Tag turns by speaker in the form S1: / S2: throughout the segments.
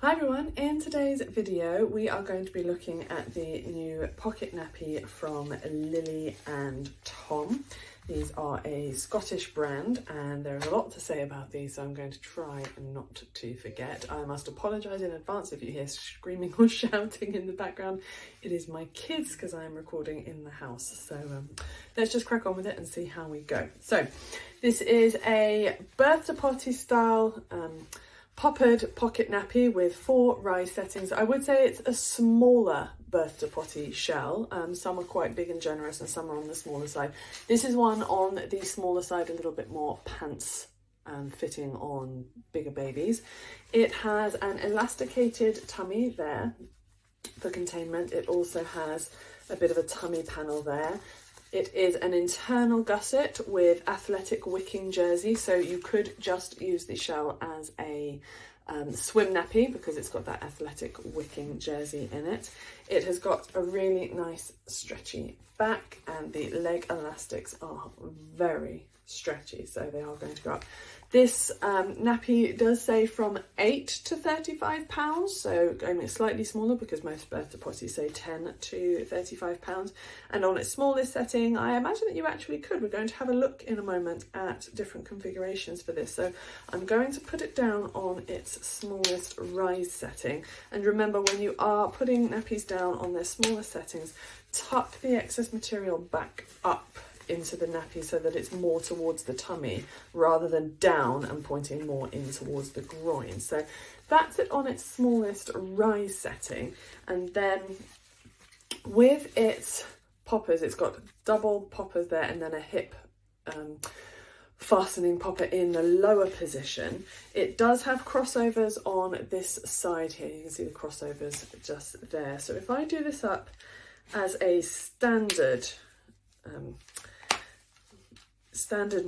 S1: Hi everyone, in today's video we are going to be looking at the new pocket nappy from Lillie and Tom. These are a Scottish brand and there's a lot to say about these, so I'm going to try not to forget. I must apologise in advance if you hear screaming or shouting in the background. It is my kids because I am recording in the house. So let's just crack on with it and see how we go. So this is a birth to potty style poppered pocket nappy with 4 rise settings. I would say it's a smaller birth to potty shell. Some are quite big and generous and some are on the smaller side. This is one on the smaller side, a little bit more pants fitting on bigger babies. It has an elasticated tummy there for containment. It also has a bit of a tummy panel there. It is an internal gusset with athletic wicking jersey, so you could just use the shell as a swim nappy because it's got that athletic wicking jersey in it. It has got a really nice stretchy back and the leg elastics are very stretchy, so they are going to go up. This nappy does say from 8 to 35 pounds, so going slightly smaller because most birth to potties say 10 to 35 pounds. And on its smallest setting, I imagine that you actually could. We're going to have a look in a moment at different configurations for this. So I'm going to put it down on its smallest rise setting. And remember, when you are putting nappies down on their smallest settings, tuck the excess material back up into the nappy so that it's more towards the tummy rather than down and pointing more in towards the groin. So that's it on its smallest rise setting. And then with its poppers, it's got double poppers there and then a hip fastening popper in the lower position. It does have crossovers on this side here. You can see the crossovers just there. So if I do this up as a standard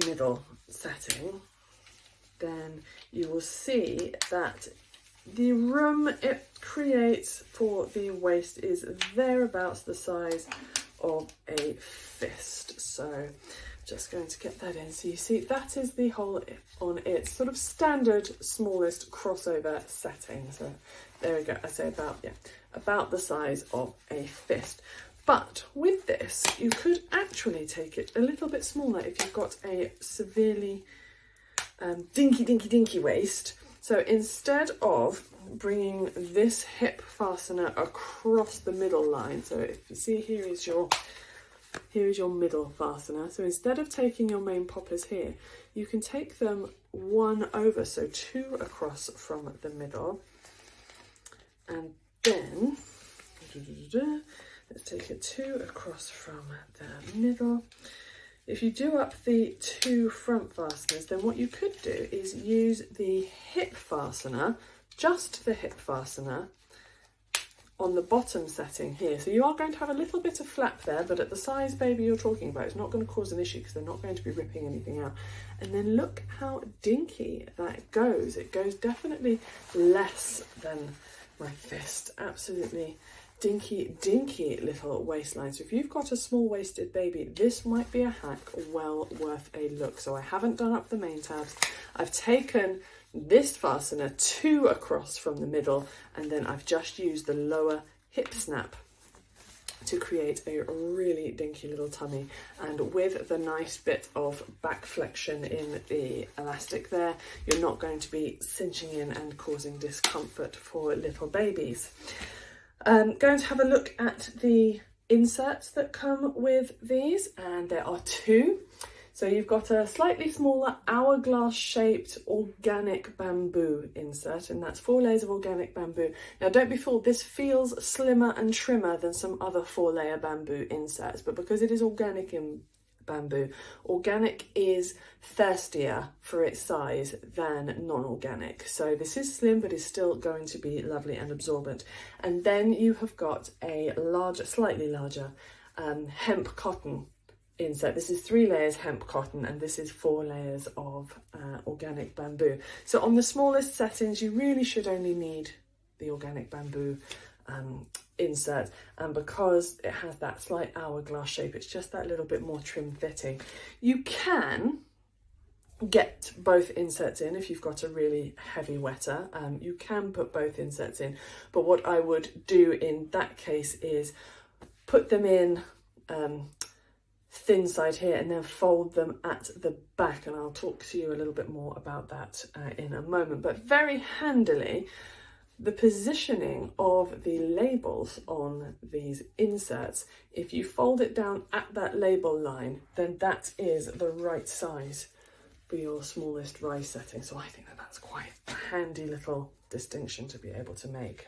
S1: middle setting, then you will see that the room it creates for the waist is thereabouts the size of a fist. So just going to get that in. So you see that is the hole on its sort of standard smallest crossover setting. So there we go. I say about the size of a fist. But with this, you could actually take it a little bit smaller if you've got a severely dinky waist. So instead of bringing this hip fastener across the middle line, so if you see here is your middle fastener. So instead of taking your main poppers here, you can take them one over, so 2 across from the middle, and then let's take a 2 across from the middle. If you do up the 2 front fasteners, then what you could do is use the hip fastener, just the hip fastener, on the bottom setting here. So you are going to have a little bit of flap there, but at the size baby you're talking about, it's not going to cause an issue because they're not going to be ripping anything out. And then look how dinky that goes. It goes definitely less than my fist. Absolutely dinky little waistline. So if you've got a small waisted baby, this might be a hack well worth a look. So I haven't done up the main tabs. I've taken this fastener 2 across from the middle, and then I've just used the lower hip snap to create a really dinky little tummy. And with the nice bit of back flexion in the elastic there, you're not going to be cinching in and causing discomfort for little babies. Going to have a look at the inserts that come with these, and there are 2. So you've got a slightly smaller hourglass shaped organic bamboo insert, and that's 4 layers of organic bamboo. Now don't be fooled, this feels slimmer and trimmer than some other 4-layer bamboo inserts, but because it is organic in bamboo, organic is thirstier for its size than non-organic. So this is slim, but is still going to be lovely and absorbent. And then you have got a slightly larger hemp cotton insert. This is 3 layers hemp cotton, and this is 4 layers of organic bamboo. So on the smallest settings, you really should only need the organic bamboo insert, and because it has that slight hourglass shape, it's just that little bit more trim fitting. You can get both inserts in if you've got a really heavy wetter. You can put both inserts in, but what I would do in that case is put them in thin side here and then fold them at the back, and I'll talk to you a little bit more about that in a moment. But very handily, the positioning of the labels on these inserts, if you fold it down at that label line, then that is the right size for your smallest rise setting. So I think that that's quite a handy little distinction to be able to make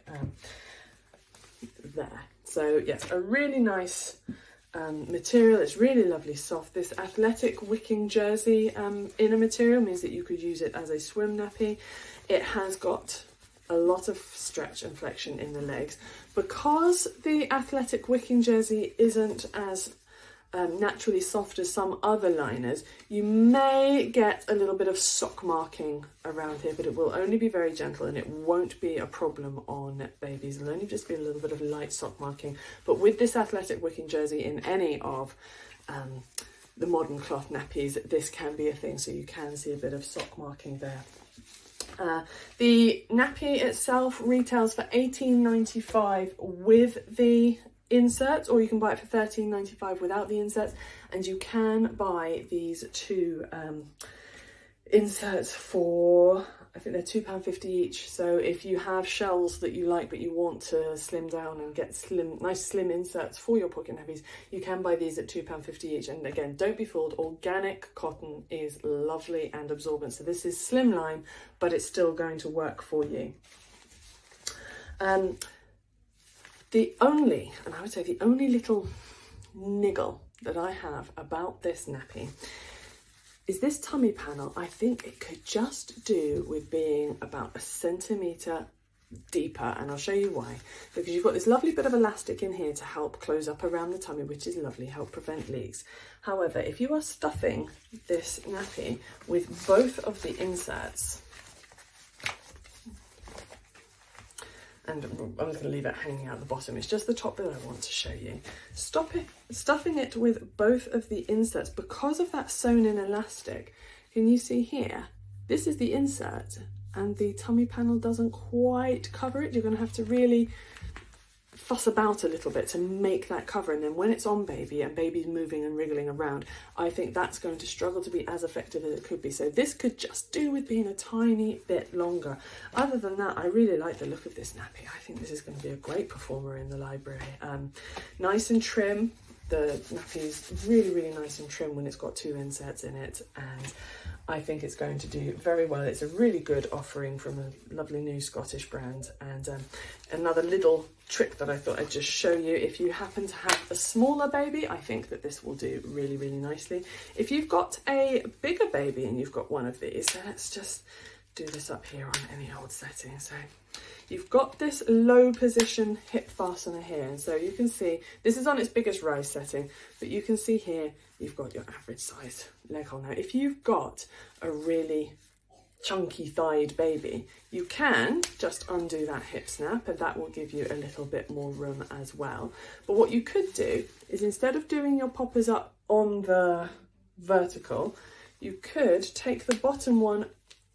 S1: there. So yes, a really nice material. It's really lovely soft. This athletic wicking jersey inner material means that you could use it as a swim nappy. It has got a lot of stretch and flexion in the legs. Because the athletic wicking jersey isn't as naturally soft as some other liners, you may get a little bit of sock marking around here, but it will only be very gentle and it won't be a problem on babies. It'll only just be a little bit of light sock marking. But with this athletic wicking jersey in any of the modern cloth nappies, this can be a thing, so you can see a bit of sock marking there. The nappy itself retails for $18.95 with the inserts, or you can buy it for $13.95 without the inserts, and you can buy these two inserts for, I think they're £2.50 each. So if you have shells that you like but you want to slim down and get nice slim inserts for your pocket nappies, you can buy these at £2.50 each. And again, don't be fooled, organic cotton is lovely and absorbent, so this is slimline but it's still going to work for you. The only little niggle that I have about this nappy is this tummy panel. I think it could just do with being about a centimetre deeper, and I'll show you why. Because you've got this lovely bit of elastic in here to help close up around the tummy, which is lovely, help prevent leaks. However, if you are stuffing this nappy with both of the inserts, and I'm just going to leave it hanging out the bottom, it's just the top bit I want to show you. Stuffing it with both of the inserts, because of that sewn in elastic, can you see here? This is the insert and the tummy panel doesn't quite cover it. You're going to have to really fuss about a little bit to make that cover, and then when it's on baby and baby's moving and wriggling around, I think that's going to struggle to be as effective as it could be. So this could just do with being a tiny bit longer. Other than that, I really like the look of this nappy. I think this is going to be a great performer in the library. Nice and trim. The nappy is really, really nice and trim when it's got two inserts in it, and I think it's going to do very well. It's a really good offering from a lovely new Scottish brand. And another little trick that I thought I'd just show you, if you happen to have a smaller baby, I think that this will do really, really nicely. If you've got a bigger baby and you've got one of these, so let's just do this up here on any old setting. So you've got this low position hip fastener here, and so you can see this is on its biggest rise setting, but you can see here you've got your average size leg hole. Now if you've got a really chunky thighed baby, you can just undo that hip snap and that will give you a little bit more room as well. But what you could do is, instead of doing your poppers up on the vertical, you could take the bottom one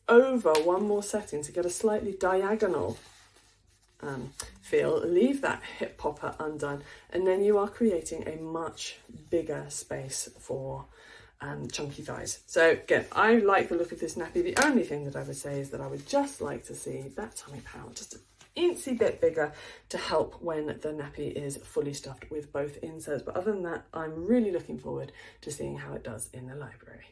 S1: over one more setting to get a slightly diagonal feel. Leave that hip popper undone, and then you are creating a much bigger space for chunky thighs. So again, I like the look of this nappy. The only thing that I would say is that I would just like to see that tummy panel just an incy bit bigger to help when the nappy is fully stuffed with both inserts. But other than that, I'm really looking forward to seeing how it does in the library.